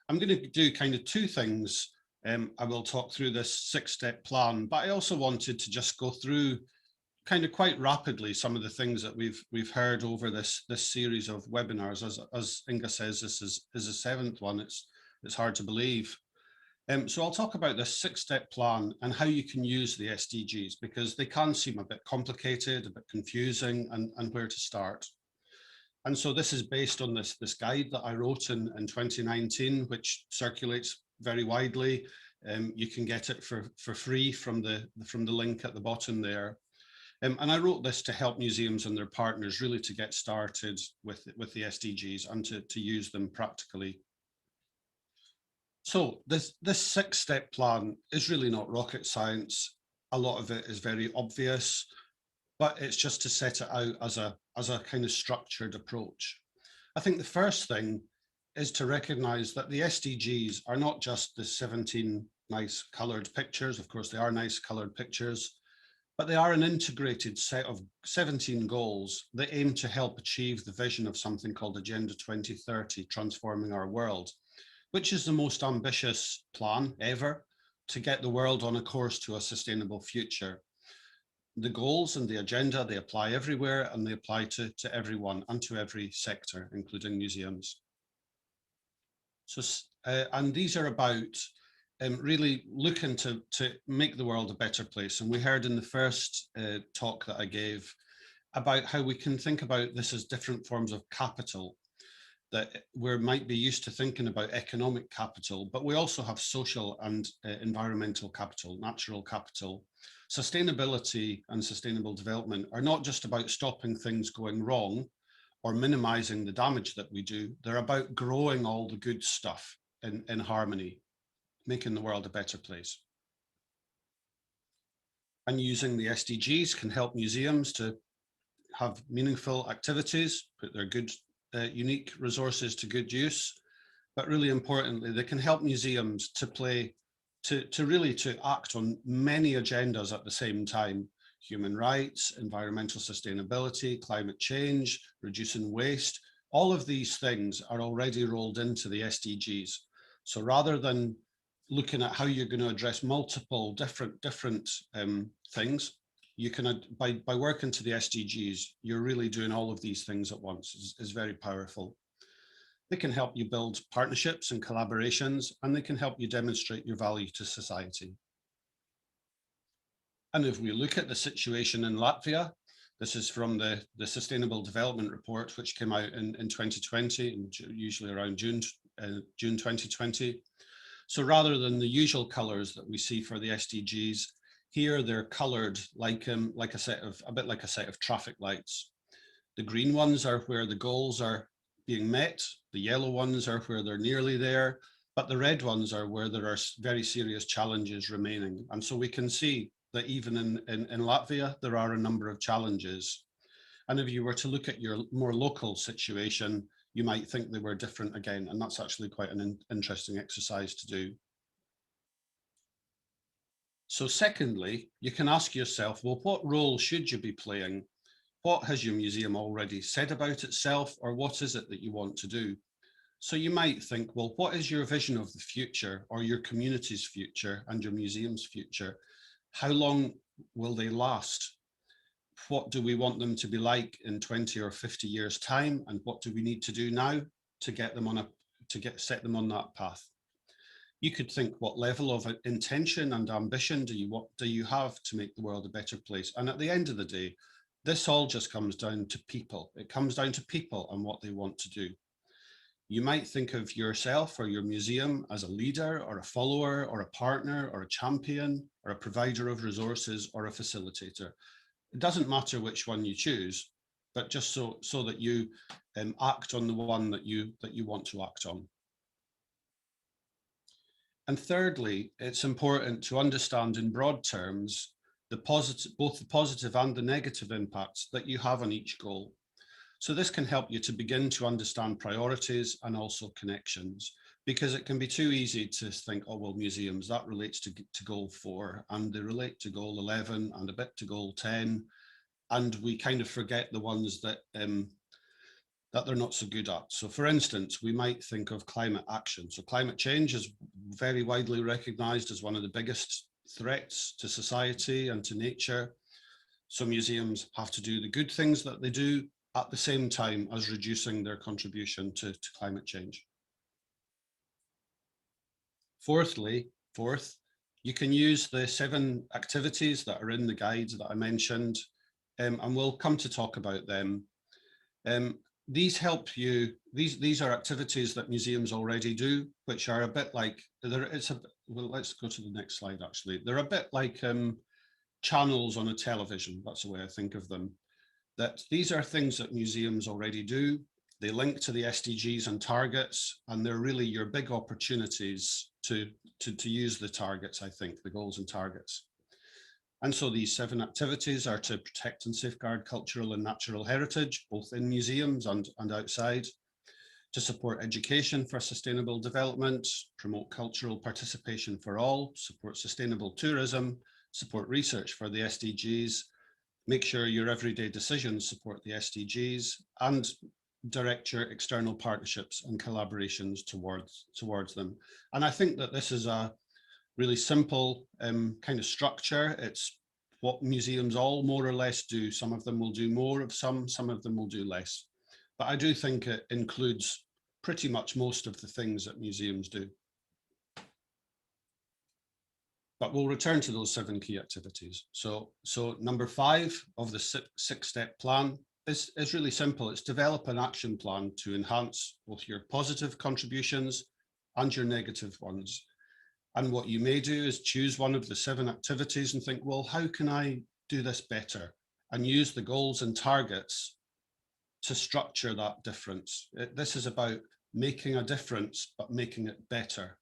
I'm going to do kind of two things. I will talk through this 6-step plan, but I also wanted to just go through kind of quite rapidly some of the things that we've heard over this series of webinars. As Inga says, this is the 7th one. It's hard to believe. So I'll talk about this 6-step plan and how you can use the SDGs, because they can seem a bit complicated, a bit confusing, and where to start. And so this is based on this guide that I wrote in 2019, which circulates very widely. You can get it for free from the link at the bottom there. And I wrote this to help museums and their partners really to get started with the SDGs and to use them practically. So this 6-step plan is really not rocket science. A lot of it is very obvious, but it's just to set it out as a kind of structured approach. I think the first thing is to recognize that the SDGs are not just the 17 nice colored pictures. Of course, they are nice colored pictures, but they are an integrated set of 17 goals that aim to help achieve the vision of something called Agenda 2030, Transforming Our World, which is the most ambitious plan ever to get the world on a course to a sustainable future. The goals and the agenda, they apply everywhere, and they apply to everyone and to every sector, including museums. So, and these are about really looking to make the world a better place. And we heard in the first talk that I gave about how we can think about this as different forms of capital, that we might be used to thinking about economic capital, but we also have social and environmental capital, natural capital. Sustainability and sustainable development are not just about stopping things going wrong or minimizing the damage that we do. They're about growing all the good stuff in harmony, making the world a better place. And using the SDGs can help museums to have meaningful activities, put their good, unique resources to good use. But really importantly, they can help museums to really act on many agendas at the same time: human rights, environmental sustainability, climate change, reducing waste. All of these things are already rolled into the SDGs. So rather than looking at how you're going to address multiple different things, you can, by working to the SDGs, you're really doing all of these things at once. Is very powerful. They can help you build partnerships and collaborations, and they can help you demonstrate your value to society. And if we look at the situation in Latvia, this is from the Sustainable Development Report, which came out in 2020, and usually around June 2020. So rather than the usual colors that we see for the SDGs, here they're colored like a bit like a set of traffic lights. The green ones are where the goals are being met. The yellow ones are where they're nearly there, but the red ones are where there are very serious challenges remaining. And so we can see that even in Latvia, there are a number of challenges. And if you were to look at your more local situation, you might think they were different again. And that's actually quite an interesting exercise to do. So secondly, you can ask yourself, well, what role should you be playing? What has your museum already said about itself, or what is it that you want to do? So you might think, well, what is your vision of the future, or your community's future and your museum's future? How long will they last? What do we want them to be like in 20 or 50 years' time? And what do we need to do now to get them on set them on that path? You could think, what level of intention and ambition do you have to make the world a better place? And at the end of the day, this all just comes down to people. It comes down to people and what they want to do. You might think of yourself or your museum as a leader or a follower or a partner or a champion or a provider of resources or a facilitator. It doesn't matter which one you choose, but just so that you act on the one that you want to act on. And thirdly, it's important to understand in broad terms both the positive and the negative impacts that you have on each goal. So this can help you to begin to understand priorities and also connections, because it can be too easy to think, oh, well, museums, that relates to goal 4, and they relate to goal 11 and a bit to goal 10. And we kind of forget the ones that that they're not so good at. So for instance, we might think of climate action. So climate change is very widely recognized as one of the biggest threats to society and to nature. So museums have to do the good things that they do at the same time as reducing their contribution to climate change. Fourth, you can use the 7 activities that are in the guide that I mentioned, and we'll come to talk about them. These help you, these are activities that museums already do, which are a bit like, well, let's go to the next slide actually. They're a bit like channels on a television, that's the way I think of them. That these are things that museums already do. They link to the SDGs and targets, and they're really your big opportunities to use the targets, I think, the goals and targets. And so these 7 activities are to protect and safeguard cultural and natural heritage, both in museums and outside, to support education for sustainable development, promote cultural participation for all, support sustainable tourism, support research for the SDGs, make sure your everyday decisions support the SDGs, and direct your external partnerships and collaborations towards them. And I think that this is a really simple kind of structure. It's what museums all more or less do. Some of them will do more of some of them will do less. But I do think it includes pretty much most of the things that museums do. But we'll return to those 7 key activities. So number 5 of the 6-step plan is really simple. It's develop an action plan to enhance both your positive contributions and your negative ones. And what you may do is choose one of the 7 activities and think, well, how can I do this better? And use the goals and targets to structure that difference. This is about making a difference, but making it better.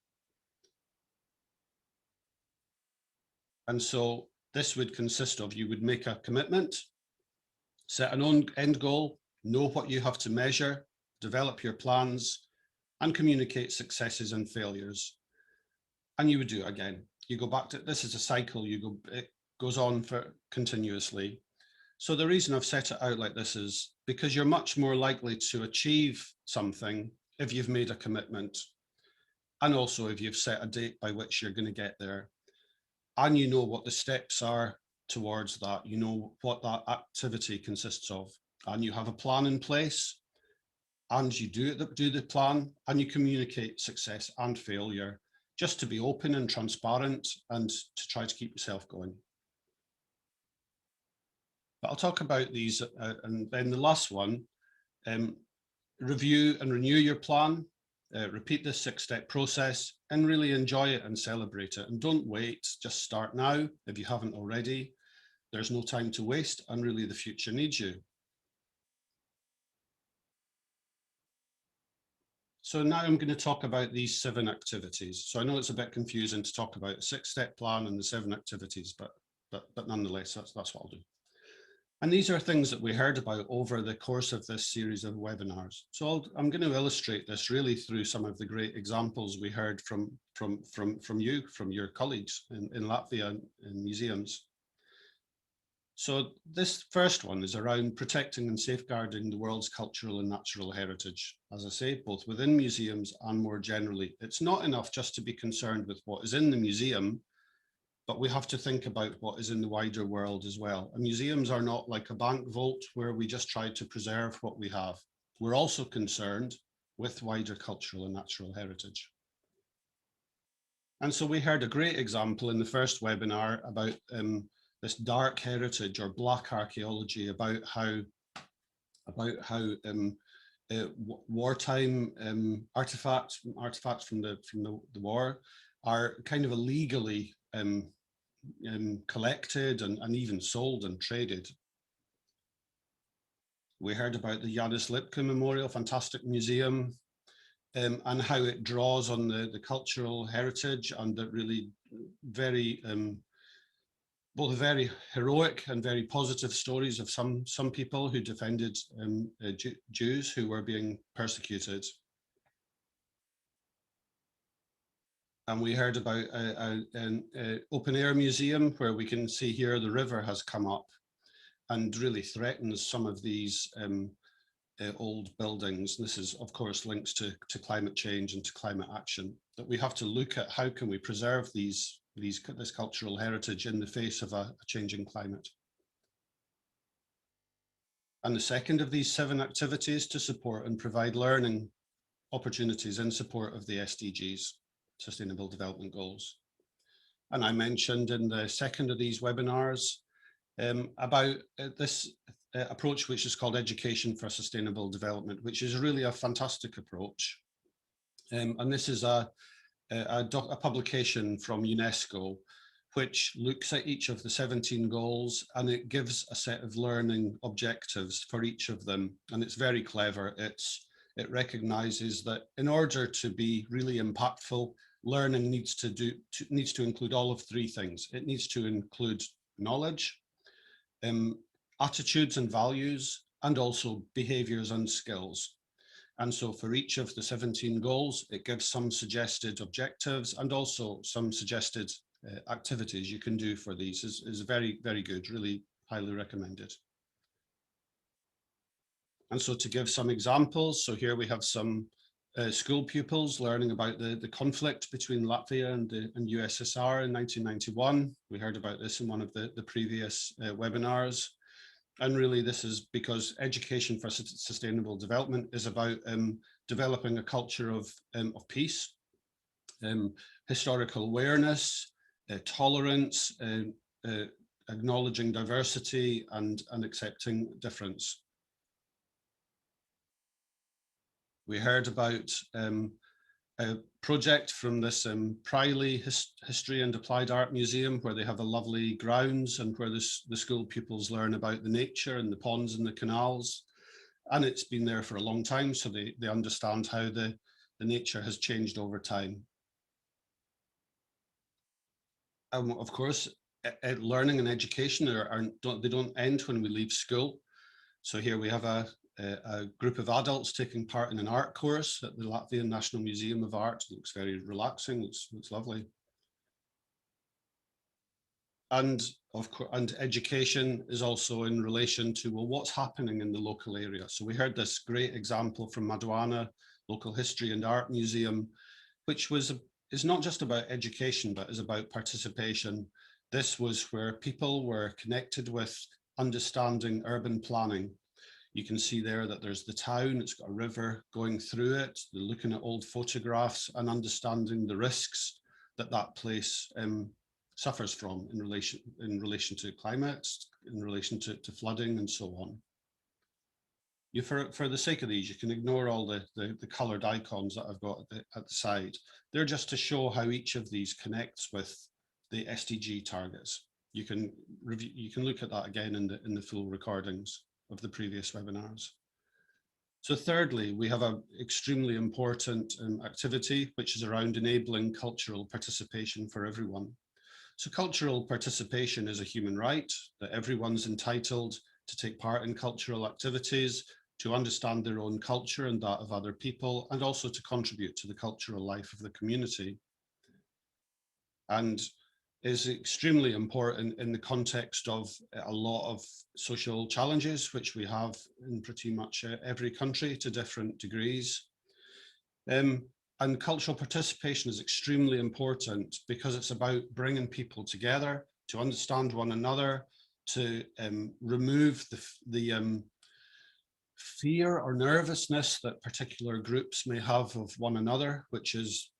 And so this would consist of, you would make a commitment, set an end goal, know what you have to measure, develop your plans, and communicate successes and failures. And you would do it again. You go back to, this is a cycle, it goes on for continuously. So the reason I've set it out like this is because you're much more likely to achieve something if you've made a commitment, and also if you've set a date by which you're going to get there, and you know what the steps are towards that, you know what that activity consists of, and you have a plan in place, and you do the plan, and you communicate success and failure, just to be open and transparent and to try to keep yourself going. But I'll talk about these, and then the last one, review and renew your plan, repeat this 6-step process, and really enjoy it and celebrate it. And don't wait, just start now if you haven't already. There's no time to waste, and really the future needs you. So now I'm going to talk about these 7 activities. So I know it's a bit confusing to talk about a 6-step plan and the 7 activities, but nonetheless, that's what I'll do. And these are things that we heard about over the course of this series of webinars. So I'm going to illustrate this really through some of the great examples we heard from your colleagues in Latvia in museums. So this first one is around protecting and safeguarding the world's cultural and natural heritage. As I say, both within museums and more generally. It's not enough just to be concerned with what is in the museum, but we have to think about what is in the wider world as well. And museums are not like a bank vault where we just try to preserve what we have. We're also concerned with wider cultural and natural heritage. And so we heard a great example in the first webinar about this dark heritage or black archaeology, about how wartime artifacts from the war are kind of illegally collected and even sold and traded. We heard about the Janis Lipka Memorial, fantastic museum, and how it draws on the cultural heritage and the really very both very heroic and very positive stories of some people who defended Jews who were being persecuted. And we heard about an open air museum where we can see here the river has come up and really threatens some of these old buildings. This is, of course, links to climate change and to climate action, that we have to look at how can we preserve this cultural heritage in the face of a changing climate. And the second of these 7 activities to support and provide learning opportunities in support of the SDGs, Sustainable Development Goals. And I mentioned in the second of these webinars about this approach, which is called Education for Sustainable Development, which is really a fantastic approach. And this is a publication from UNESCO, which looks at each of the 17 goals, and it gives a set of learning objectives for each of them. And it's very clever. It recognizes that in order to be really impactful, learning needs to include all of 3 things. It needs to include knowledge, attitudes and values, and also behaviors and skills. And so for each of the 17 goals, it gives some suggested objectives and also some suggested activities you can do for these. Is very, very good, really highly recommended. And so to give some examples, so here we have some school pupils learning about the conflict between Latvia and USSR in 1991. We heard about this in one of the previous webinars. And really this is because education for sustainable development is about developing a culture of peace, historical awareness, tolerance, acknowledging diversity and accepting difference. We heard about a project from this Priley History and Applied Art Museum, where they have a lovely grounds and where the school pupils learn about the nature and the ponds and the canals. And it's been there for a long time, so they understand how the nature has changed over time. Of course, learning and education they don't end when we leave school. So here we have a group of adults taking part in an art course at the Latvian National Museum of Art. It looks very relaxing, it's lovely. And of course, and education is also in relation to, well, what's happening in the local area. So we heard this great example from Maduana Local History and Art Museum, which is not just about education, but is about participation. This was where people were connected with understanding urban planning. You can see there that there's the town, it's got a river going through it. They're looking at old photographs and understanding the risks that place suffers from in relation to climate, in relation to flooding and so on. For the sake of these, you can ignore all the colored icons that I've got at the side. They're just to show how each of these connects with the SDG targets. You can look at that again in the full recordings of the previous webinars. So thirdly, we have an extremely important activity, which is around enabling cultural participation for everyone. So cultural participation is a human right, that everyone's entitled to take part in cultural activities, to understand their own culture and that of other people, and also to contribute to the cultural life of the community. And is extremely important in the context of a lot of social challenges, which we have in pretty much every country to different degrees. And cultural participation is extremely important because it's about bringing people together to understand one another, to remove the fear or nervousness that particular groups may have of one another, which is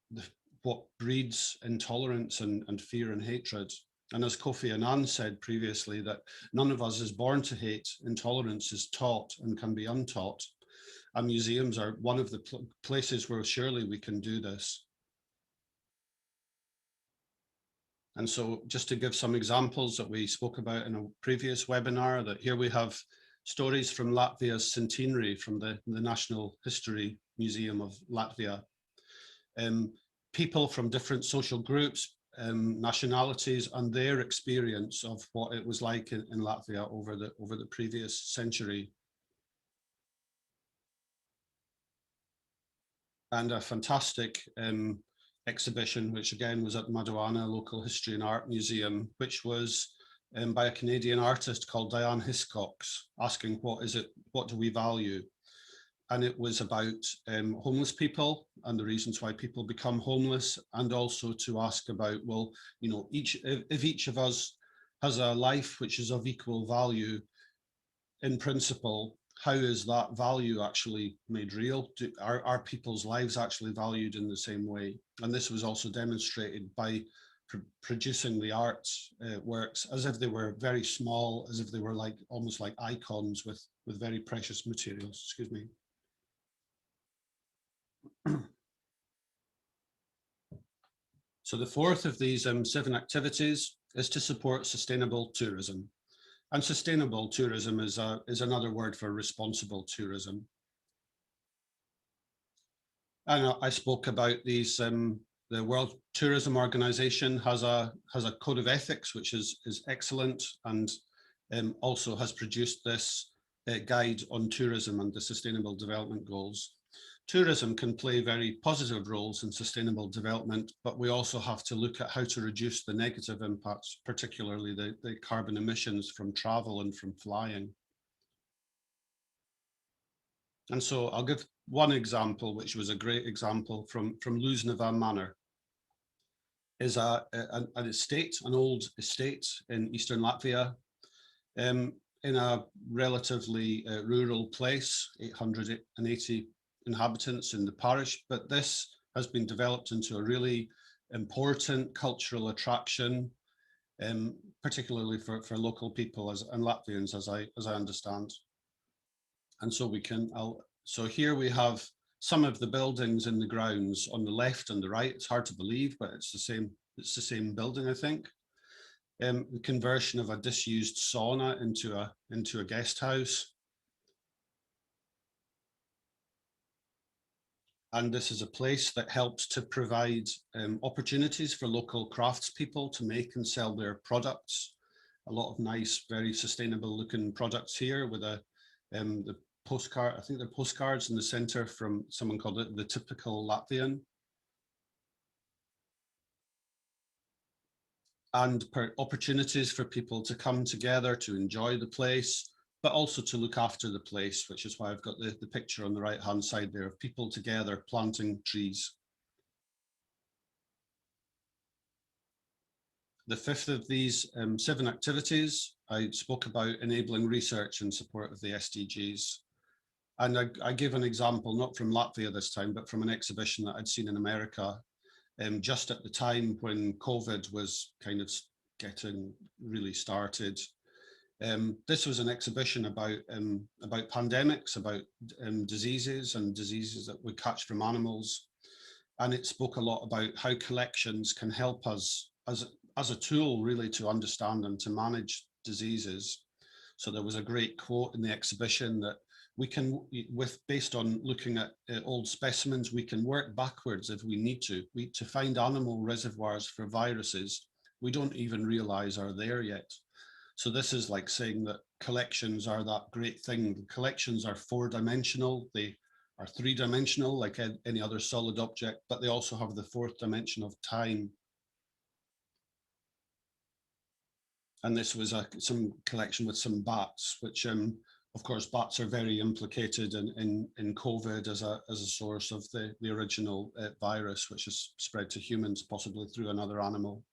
what breeds intolerance and fear and hatred. And as Kofi Annan said previously, that none of us is born to hate, intolerance is taught and can be untaught. And museums are one of the places where surely we can do this. And so just to give some examples that we spoke about in a previous webinar, that here we have stories from Latvia's centenary from the National History Museum of Latvia. People from different social groups, nationalities, and their experience of what it was like in Latvia over the previous century. And a fantastic exhibition, which again was at Maduana Local History and Art Museum, which was by a Canadian artist called Diane Hiscox, asking what do we value? and it was about homeless people and the reasons why people become homeless, and also to ask about, well, you know, if each of us has a life which is of equal value in principle, how is that value actually made real? Are people's lives actually valued in the same way? And this was also demonstrated by producing the arts works as if they were very small, as if they were like almost like icons with very precious materials. Excuse me. So the fourth of these 7 activities is to support sustainable tourism. And sustainable tourism is another word for responsible tourism. And I spoke about these. The World Tourism Organization has a code of ethics, which is excellent, and also has produced this guide on tourism and the Sustainable Development Goals. Tourism can play very positive roles in sustainable development, but we also have to look at how to reduce the negative impacts, particularly the carbon emissions from travel and from flying. And so I'll give one example, which was a great example from Luzhneva Manor. Is an estate, an old estate in eastern Latvia, in a relatively rural place, 880 inhabitants in the parish, but this has been developed into a really important cultural attraction, particularly for local people and Latvians, as I understand. And so so here we have some of the buildings in the grounds on the left and the right. It's hard to believe, but it's the same building, I think. The conversion of a disused sauna into a guest house. And this is a place that helps to provide opportunities for local craftspeople to make and sell their products. A lot of nice, very sustainable looking products here with the postcard, I think they're postcards in the center from someone called it the typical Latvian. And opportunities for people to come together to enjoy the place, but also to look after the place, which is why I've got the picture on the right hand side there of people together planting trees. The fifth of these 7 activities, I spoke about enabling research in support of the SDGs. And I gave an example, not from Latvia this time, but from an exhibition that I'd seen in America, just at the time when COVID was kind of getting really started. This was an exhibition about pandemics, about diseases and diseases that we catch from animals. And it spoke a lot about how collections can help us as a tool really to understand and to manage diseases. So there was a great quote in the exhibition that we can, based on looking at old specimens, we can work backwards if we need to find animal reservoirs for viruses we don't even realize are there yet. So this is like saying that collections are that great thing. The collections are 4-dimensional. They are 3-dimensional like any other solid object, but they also have the 4th dimension of time. And this was some collection with some bats, which of course, bats are very implicated in COVID as a source of the original virus, which is spread to humans, possibly through another animal.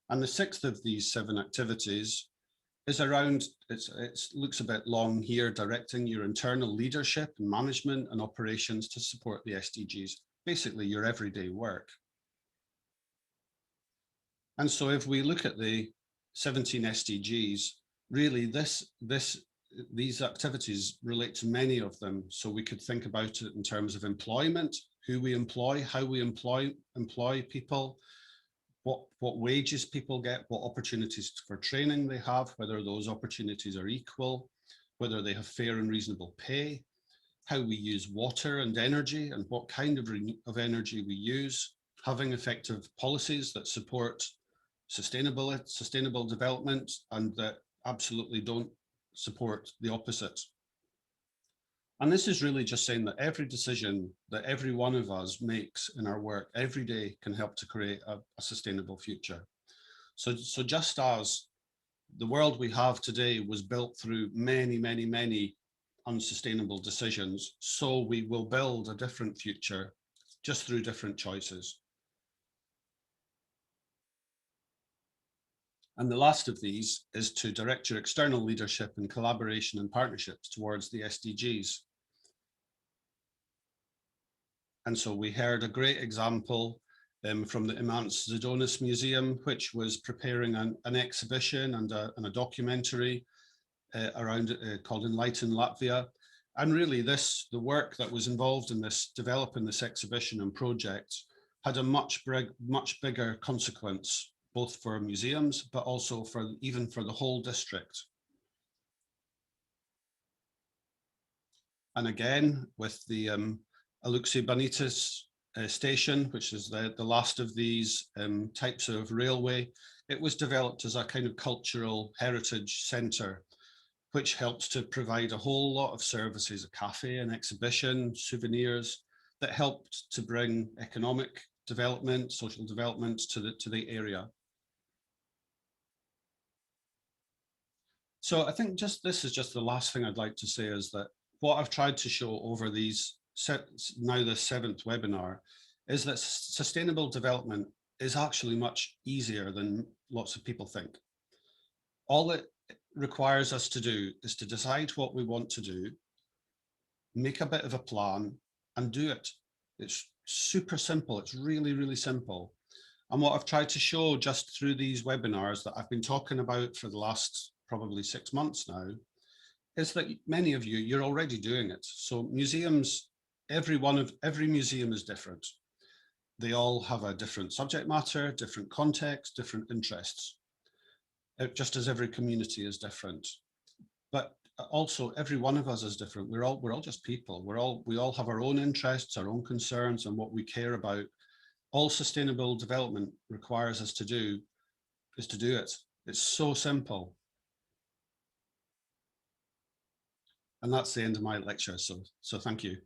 And the 6th of these 7 activities is around, it looks a bit long here, directing your internal leadership and management and operations to support the SDGs, basically your everyday work. And so if we look at the 17 SDGs, really these activities relate to many of them. So we could think about it in terms of employment, who we employ, how we employ people, what wages people get, what opportunities for training they have, whether those opportunities are equal, whether they have fair and reasonable pay, how we use water and energy and what kind of energy we use, having effective policies that support sustainable development and that absolutely don't support the opposite. And this is really just saying that every decision that every one of us makes in our work every day can help to create a sustainable future. So just as The world we have today was built through many, many, many unsustainable decisions. So we will build a different future just through different choices. And the last of these is to direct your external leadership and collaboration and partnerships towards the SDGs. And so we heard a great example from the Imants Zidonis Museum, which was preparing an exhibition and a documentary around called Enlighten Latvia. And really the work that was involved in this, developing this exhibition and project, had a much bigger consequence, both for museums, but also even for the whole district. And again, with the Aluxi Banitas station, which is the last of these types of railway, it was developed as a kind of cultural heritage centre, which helps to provide a whole lot of services, a cafe, an exhibition, souvenirs, that helped to bring economic development, social development to the area. So I think this is just the last thing I'd like to say, is that what I've tried to show over these now the 7th webinar is that sustainable development is actually much easier than lots of people think. All it requires us to do is to decide what we want to do, make a bit of a plan and do it. It's super simple. It's really, really simple. And what I've tried to show just through these webinars that I've been talking about for the last probably 6 months now, is that many of you, you're already doing it. So museums, every museum is different. They all have a different subject matter, different context, different interests, just as every community is different. But also every one of us is different. We're all just people. We all have our own interests, our own concerns, and what we care about. All sustainable development requires us to do is to do it. It's so simple. And that's the end of my lecture. So thank you.